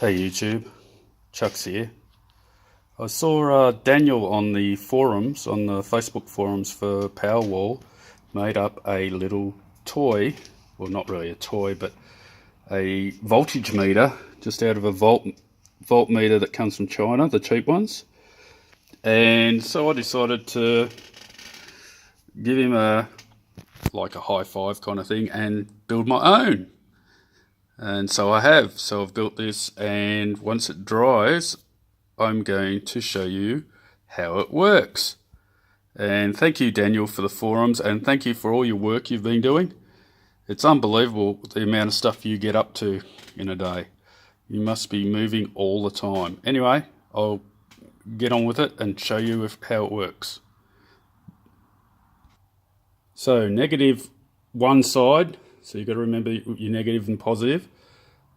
Hey YouTube, Chuck's here. I saw Daniel on the forums, on the Facebook forums for Powerwall, made up a little toy, well not really a toy, but a voltage meter, just out of a volt meter that comes from China, the cheap ones. And so I decided to give him a high five kind of thing and build my own. And so I have. So I've built this, and once it dries, I'm going to show you how it works. And thank you, Daniel, for the forums, and thank you for all your work you've been doing. It's unbelievable the amount of stuff you get up to in a day. You must be moving all the time. Anyway, I'll get on with it and show you how it works. So negative one side, so you've got to remember your negative and positive.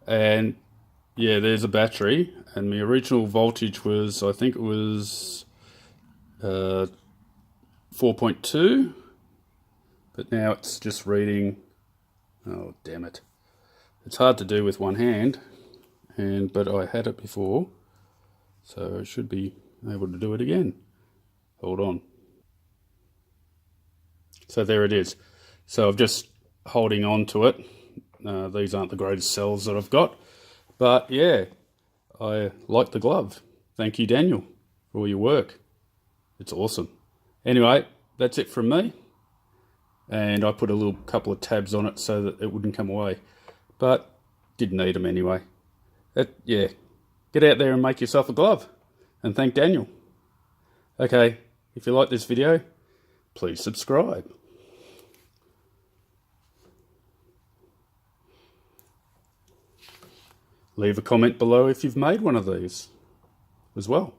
And yeah, there's a battery, and my original voltage was, I think it was 4.2, but now it's just reading, oh damn it, it's hard to do with one hand, but I had it before, so I should be able to do it again. Hold on. So there it is. So I'm just holding on to it. These aren't the greatest cells that I've got, but yeah, I like the glove. Thank you, Daniel, for all your work. It's awesome. Anyway, that's it from me. And I put a little couple of tabs on it so that it wouldn't come away, but didn't need them anyway. Yeah, get out there and make yourself a glove, and thank Daniel. Okay, if you like this video, please subscribe. Leave a comment below if you've made one of these as well.